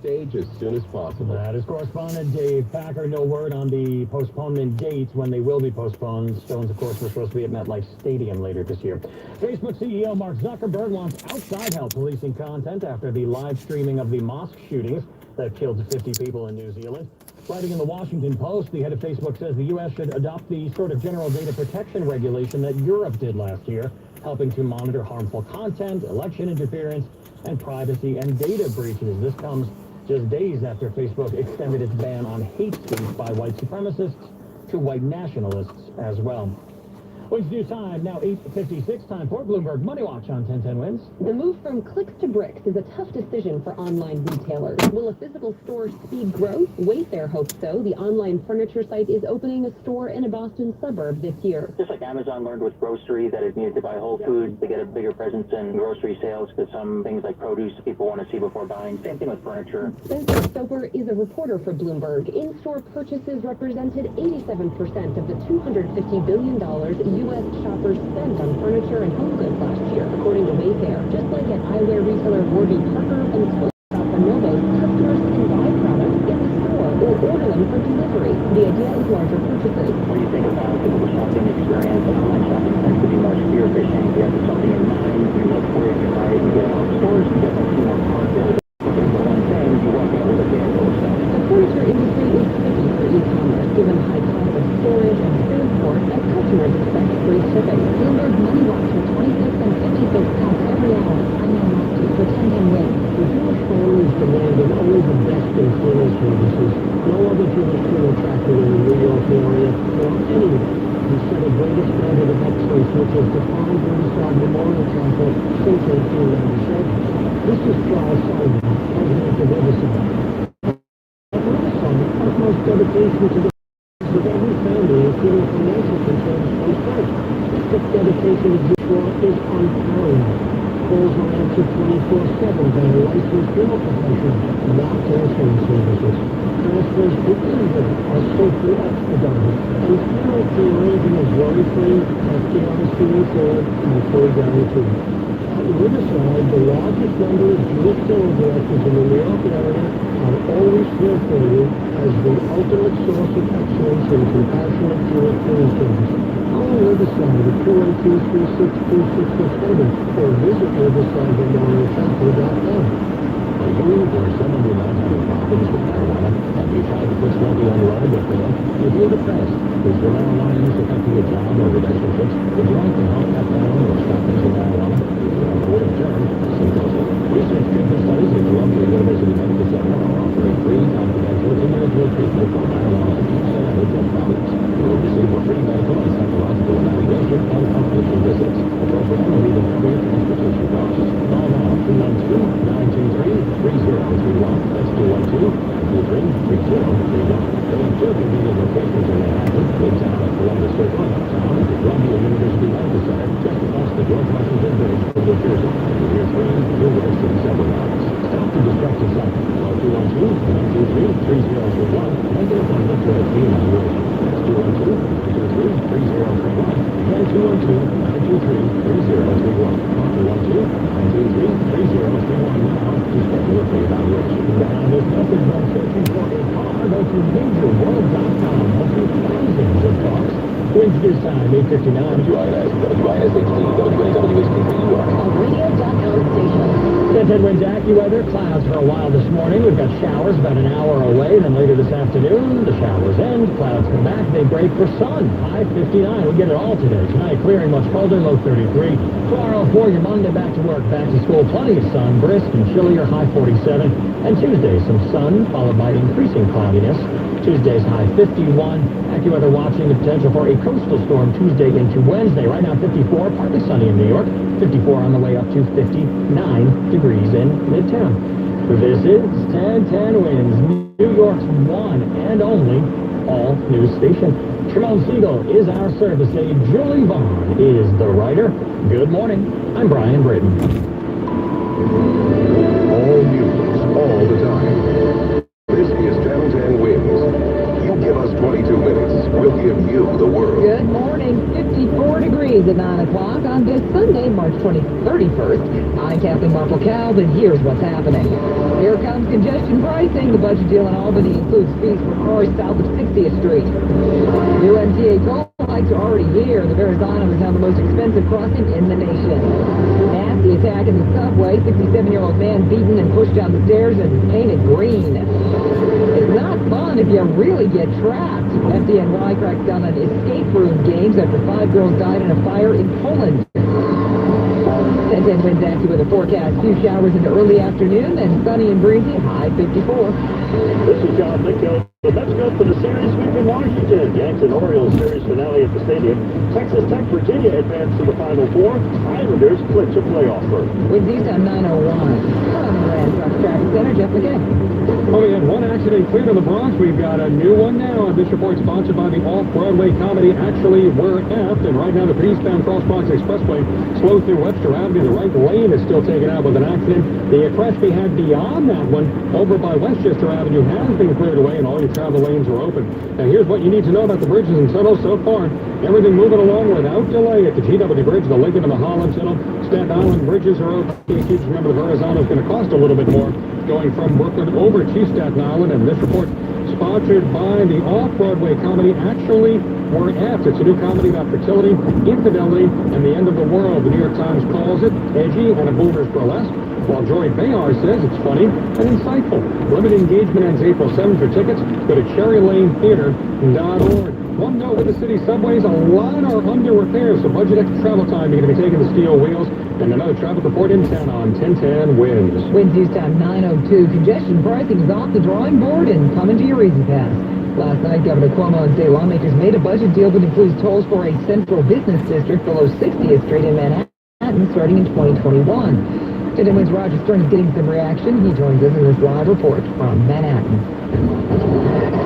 Stage as soon as possible. That is correspondent Dave Packer. No word on the postponement dates when they will be postponed. Stones, of course, were supposed to be at MetLife Stadium later this year. Facebook CEO Mark Zuckerberg wants outside help policing content after the live streaming of the mosque shootings that killed 50 people in New Zealand. Writing in the Washington Post, the head of Facebook says the U.S. should adopt the sort of general data protection regulation that Europe did last year, helping to monitor harmful content, election interference, and privacy and data breaches. This comes just days after Facebook extended its ban on hate speech by white supremacists to white nationalists as well. Wins News Time, now 8:56, time for Bloomberg Money Watch on 1010 Wins. The move from clicks to bricks is a tough decision for online retailers. Will a physical store's speed growth? Wayfair hopes so. The online furniture site is opening a store in a Boston suburb this year. Just like Amazon learned with grocery that it needed to buy whole food to get a bigger presence in grocery sales because some things like produce people want to see before buying. Same thing with furniture. Spencer Soper is a reporter for Bloomberg. In-store purchases represented 87% of the $250 billion U.S. shoppers spent on furniture and home goods last year, according to Wayfair. Just like at eyewear retailer Warby Parker and clothes shop Bonobos, customers can buy products in the store or order them for delivery. The idea is larger purchases. What do you think about the shopping experience? Online shopping tends to be more spear fishing. You have something in mind, you look quick, right? You get out of stores, you get more content. The one thing, you walk out with a vehicle. The furniture industry is tricky for e-commerce, given the high cost of storage and transport, as customers expect free shipping. Bloomberg Money Watch for 26th and 55th comes every hour. I'm on Rusty for 1010 Wins. The Jewish families demanded only the best in funeral services. No other Jewish funeral tractor in the New York area or anywhere. He set a greater standard of excellence which has defined Riverside Memorial Chapel since 1897. This is Charles Simon, president of Riverside. At Riverside, utmost dedication to the of every family, including financial concerns, comes first. This dedication to this law is unparalleled. Calls are answered 24/7 by a licensed funeral professional, not answering services. Transfers to either are safely expedited, and funeral pre-arranging is worry-free, FDIC insured, and fully guaranteed. At Riverside, the largest number of Jewish funeral directors in the New York area are always here for you as the ultimate source of excellence in compassionate Jewish funeral service. Call Riverside at 212-362-6667 or visit riversidememorialchapel.com. Are you or someone you know having problems with marijuana? Have you tried to quit smoking on your own but failed? If you're depressed, is your marijuana use affecting your job or relationships? Would you like to help cut down or stop using marijuana? If you don't know where to turn, listen closely. Research treatment studies at Columbia University Medical Center are offering free, confidential, individual treatment for marijuana abuse and addiction problems. You will receive a free medical and psychological evaluation and confidential visits. The program will even cover your transportation costs. Call now, 212-923-3031. That's 212-923-3031. They have two convenient locations in Manhattan, Midtown at Columbus Circle, and uptown at the Columbia University Medical Center, just across the George Washington Bridge from New Jersey. Here's free, new works in 7 hours. Stop the destructive cycle. Call 212-923-3031. Make an appointment for a free evaluation. That's 212-923-3031. Again, 212-923-3031. Call 212-923-3031 now to schedule a free evaluation. Now, there's nothing like searching for a car. Go to MajorWorld.com. Hosting thousands of cars. Wins News Time, 8:59. WINS, WINS-HD, WNWHD3UR. A radio.com station. 1010 Wins AccuWeather. Clouds for a while this morning. We've got showers about an hour away. Then later this afternoon, the showers end. Clouds come back. They break for sun. High 59. We get it all today. Tonight, clearing much colder. Low 33. Tomorrow, for your Monday, back to work, back to school. Plenty of sun. Brisk and chillier. High 47. And Tuesday, some sun, followed by increasing cloudiness. Tuesday's high 51. AccuWeather watching the potential for a coastal storm Tuesday into Wednesday. Right now 54, partly sunny in New York. 54 on the way up to 59 degrees in Midtown. This is 1010 Wins, New York's one and only all-news station. Shimon Siegel is our service aide. Julie Vaughn is the writer. Good morning. I'm Brian Britton. All news, all the time. This is 1010 Wins. You give us 22 minutes, we'll give you the world. Good morning. 54 degrees. degrees at 9 o'clock on this Sunday, March 31st. I'm Kathleen Marple-Calv, and here's what's happening. Here comes congestion pricing. The budget deal in Albany includes fees for cars south of 60th Street. New MTA toll hikes are already here. The Verrazano is now the most expensive crossing in the nation. Nasty attack in the subway. 67-year-old man beaten and pushed down the stairs and painted green. It's not fun if you really get trapped. FDNY cracks down on escape room games after 5 girls died in a fire in Poland. 10 winds active with a forecast. Few showers into early afternoon and sunny and breezy. High 54. This is John Linko. The Mets go for the series sweep in Washington. Yanks and Orioles series finale at the stadium. Texas Tech, Virginia advance to the Final Four. Islanders clinch a playoff berth. Winds east on 901. From the Ranch Traffic Center, Jeff McGinn. Well, we had one accident cleared in the Bronx. We've got a new one now. And this report sponsored by the off-Broadway comedy Actually We're Apt. And right now the eastbound Cross Bronx Expressway slows through Webster Avenue. The right lane is still taken out with an accident. The crash we had beyond that one over by Westchester Avenue has been cleared away and all your travel lanes are open. Now here's what you need to know about the bridges and tunnels so far. Everything moving along without delay at the GW Bridge, the Lincoln and the Holland Tunnel. Staten Island bridges are open. Remember, the Verrazano is going to cost a little bit more going from Brooklyn over to Staten Island. And this report sponsored by the off-Broadway comedy Actually We're Apt. It's a new comedy about fertility, infidelity, and the end of the world. The New York Times calls it edgy and a boomer's burlesque, while Joy Behar says it's funny and insightful. Limited engagement ends April 7th. For tickets, go to cherrylanetheater.org. One note with the city subways, a lot are under repair, so budget extra travel time. You're going to be taking the steel wheels. And another traffic report in town on 1010 Winds. Winds east on 902. Congestion pricing is off the drawing board and coming to your Easy Pass. Last night, Governor Cuomo and state lawmakers made a budget deal that includes tolls for a central business district below 60th Street in Manhattan starting in 2021. 1010 Winds' Roger Stern is getting some reaction. He joins us in this live report from Manhattan.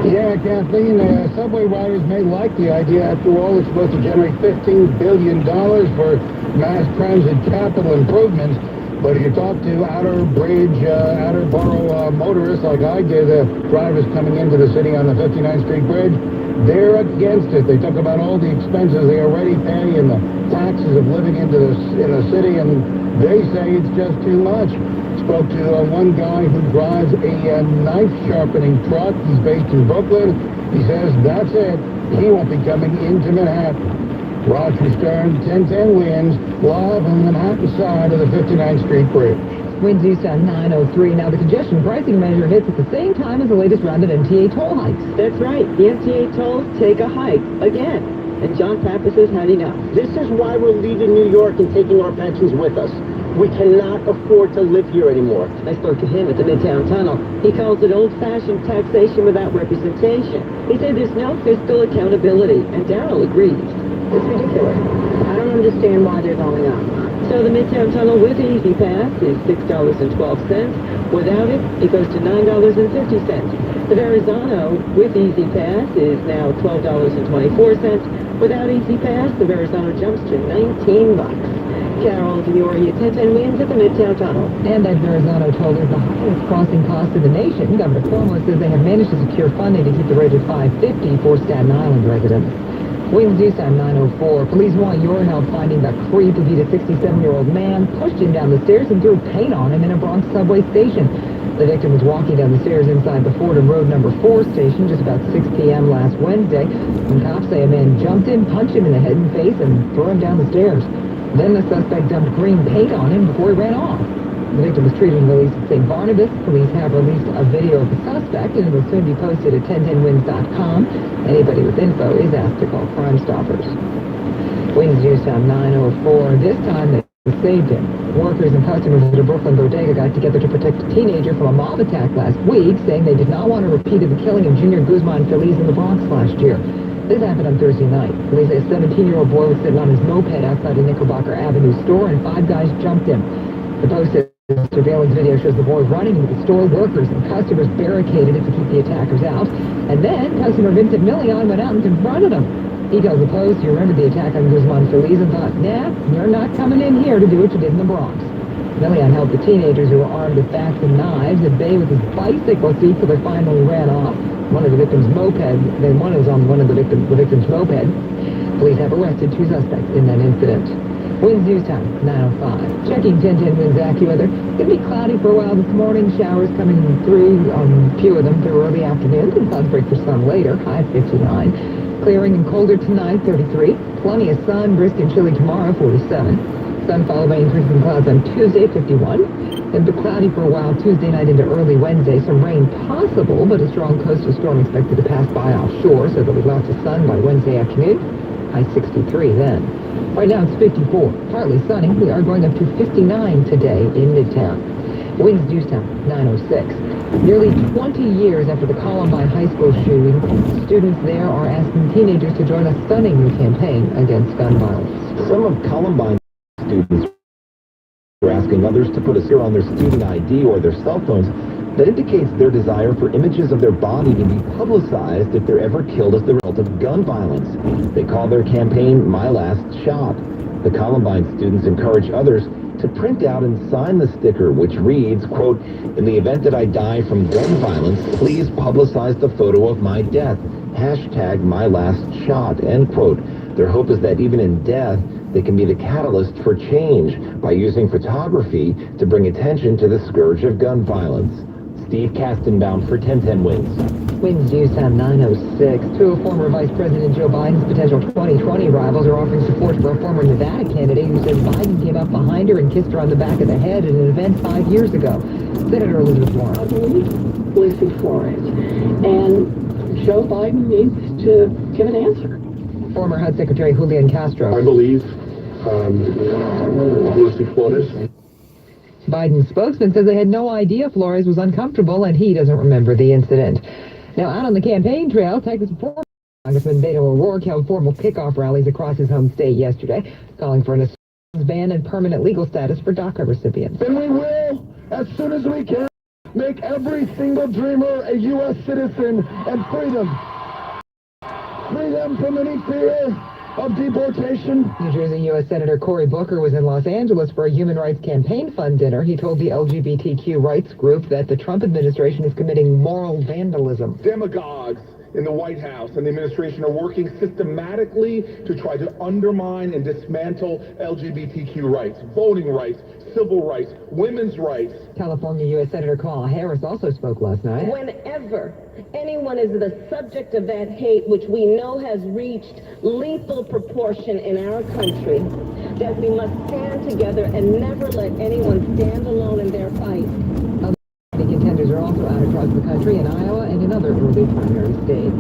Yeah, Kathleen, subway riders may like the idea. After all, it's supposed to generate $15 billion for mass transit capital improvements. But if you talk to outer borough motorists like I did, drivers coming into the city on the 59th Street Bridge, they're against it. They talk about all the expenses they already pay and the taxes of living in the city, and they say it's just too much. Spoke to one guy who drives a knife sharpening truck. He's based in Brooklyn. He says that's it. He won't be coming into Manhattan. Roger Stern, 1010 Winds, live on the Manhattan side of the 59th Street Bridge. Winds east on 903. Now, the congestion pricing measure hits at the same time as the latest round of MTA toll hikes. That's right. The MTA tolls take a hike again. And John Pappas has had enough. This is why we're leaving New York and taking our pensions with us. We cannot afford to live here anymore. I spoke to him at the Midtown Tunnel. He calls it old-fashioned taxation without representation. He said there's no fiscal accountability, and Darrell agrees. It's ridiculous. I don't understand why they're going up. So the Midtown Tunnel with Easy Pass is $6.12. Without it, it goes to $9.50. The Verrazano with Easy Pass is now $12.24. Without Easy Pass, the Verrazano jumps to $19. Carol Diori, 1010 Winds at the Midtown Tunnel. And that Verrazano toll is the highest crossing cost in the nation. Governor Cuomo says they have managed to secure funding to keep the rate at $5.50 for Staten Island residents. Winds east on 904. Police want your help finding the creep who beat a 67-year-old man, pushed him down the stairs, and threw paint on him in a Bronx subway station. The victim was walking down the stairs inside the Fordham Road number 4 station just about 6 p.m. last Wednesday, when cops say a man jumped in, punched him in the head and face, and threw him down the stairs. Then the suspect dumped green paint on him before he ran off. The victim was treated and released at St. Barnabas. Police have released a video of the suspect, and it will soon be posted at 1010winds.com. Anybody with info is asked to call Crime Stoppers. Winds east on 904. This time they saved him. Workers and customers at a Brooklyn bodega got together to protect a teenager from a mob attack last week, saying they did not want a repeat of the killing of Junior Guzman Feliz in the Bronx last year. This happened on Thursday night. Police say a 17-year-old boy was sitting on his moped outside a Knickerbocker Avenue store, and 5 guys jumped him. The posted surveillance video shows the boy running into the store. Workers and customers barricaded it to keep the attackers out. And then customer Vincent Million went out and confronted him. He tells the Post he remembered the attack on Guzman Feliz and thought, nah, you're not coming in here to do what you did in the Bronx. Million helped the teenagers who were armed with bats and knives at bay with his bicycle seat till they finally ran off. One of the victim's moped, then one was on one of the victim's moped. Police have arrested 2 suspects in that incident. Winds news time, 9:05. Checking 1010 Winds AccuWeather. Going to be cloudy for a while this morning. Showers coming through, a few of them through early afternoon. And clouds break for some later, high 59. Clearing and colder tonight, 33. Plenty of sun, brisk and chilly tomorrow, 47. Sun followed by increasing clouds on Tuesday, 51. It'll be cloudy for a while Tuesday night into early Wednesday. Some rain possible, but a strong coastal storm expected to pass by offshore, so there'll be lots of sun by Wednesday afternoon. High 63 then. Right now it's 54. Partly sunny. We are going up to 59 today in Midtown. Winds news time, 9:06. Nearly 20 years after the Columbine High School shooting, students there are asking teenagers to join a stunning new campaign against gun violence. Some of Columbine students were asking others to put a sticker on their student ID or their cell phones that indicates their desire for images of their body to be publicized if they're ever killed as the result of gun violence. They call their campaign My Last Shot. The Columbine students encourage others to print out and sign the sticker, which reads, quote, "In the event that I die from gun violence, please publicize the photo of my death. Hashtag My Last Shot," end quote. Their hope is that even in death, they can be the catalyst for change by using photography to bring attention to the scourge of gun violence. Steve Kastenbaum for 1010 Winds. Winds news time, 9:06. 2 of former Vice President Joe Biden's potential 2020 rivals are offering support for a former Nevada candidate who says Biden came up behind her and kissed her on the back of the head at an event 5 years ago. Senator Elizabeth Warren. I believe Lucy Flores. And Joe Biden needs to give an answer. Former HUD Secretary Julian Castro. I believe Lucy Flores. Biden's spokesman says they had no idea Flores was uncomfortable and he doesn't remember the incident. Now, out on the campaign trail, Texas former Congressman Beto O'Rourke held formal kickoff rallies across his home state yesterday, calling for an ban and permanent legal status for DACA recipients. And we will, as soon as we can, make every single dreamer a U.S. citizen and free them. Free them from any fear of deportation. New Jersey U.S. Senator Cory Booker was in Los Angeles for a Human Rights Campaign Fund dinner. He told the LGBTQ rights group that the Trump administration is committing moral vandalism. Demagogues in the White House and the administration are working systematically to try to undermine and dismantle LGBTQ rights, voting rights, civil rights, women's rights. California U.S. Senator Kamala Harris also spoke last night. Whenever anyone is the subject of that hate, which we know has reached lethal proportion in our country, that we must stand together and never let anyone stand alone in their fight. The contenders are also out across the country in Iowa and in other early primary states.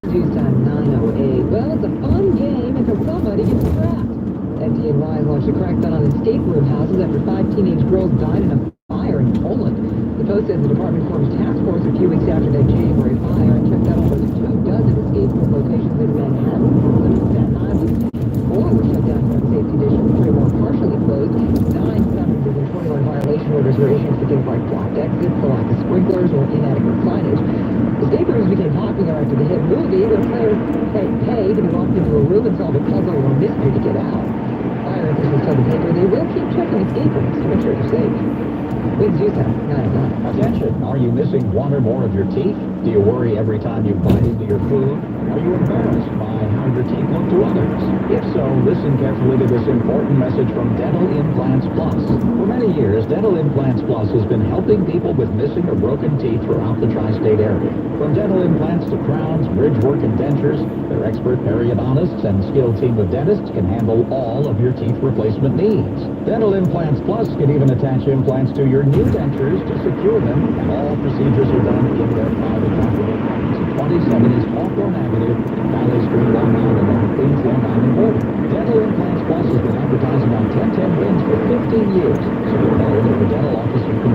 News time 9:08. Well, it's a fun game until somebody gets trapped. FDNY launched a crackdown on escape room houses after 5 teenage girls died in a fire in Poland. The Post says the department formed a task force a few weeks after that January fire and checked out almost 24 escape room locations in Manhattan, including Staten Island. 4 were shut down for safety issues, 3 more partially closed. 9 summonses and 21 violation orders were issued for things like blocked exits, the lack of sprinklers, or inadequate signage. Escape rooms became popular after the hit movie, where players pay to be locked into a room and solve a puzzle or mystery to get out. Fire officials tell the paper they will keep checking escape rooms to make sure they're safe. Winds news time, 9:09. Attention, are you missing one or more of your teeth? Do you worry every time you bite into your food? Are you embarrassed by how your teeth look to others? If so, listen carefully to this important message from Dental Implants Plus. For many years, Dental Implants Plus has been helping people with missing or broken teeth throughout the tri-state area. From dental implants to crowns, bridgework, and dentures, their expert periodontists and skilled team of dentists can handle all of your teeth replacement needs. Dental Implants Plus can even attach implants to your new dentures to secure them, and all procedures are done in their private company. 27 East Hawthorne Avenue, Valley Street, Long Island, on the Queens, Long Island border. Dental Implants Plus has been advertising on 1010 Winds for 15 years, so you know that the dental office you can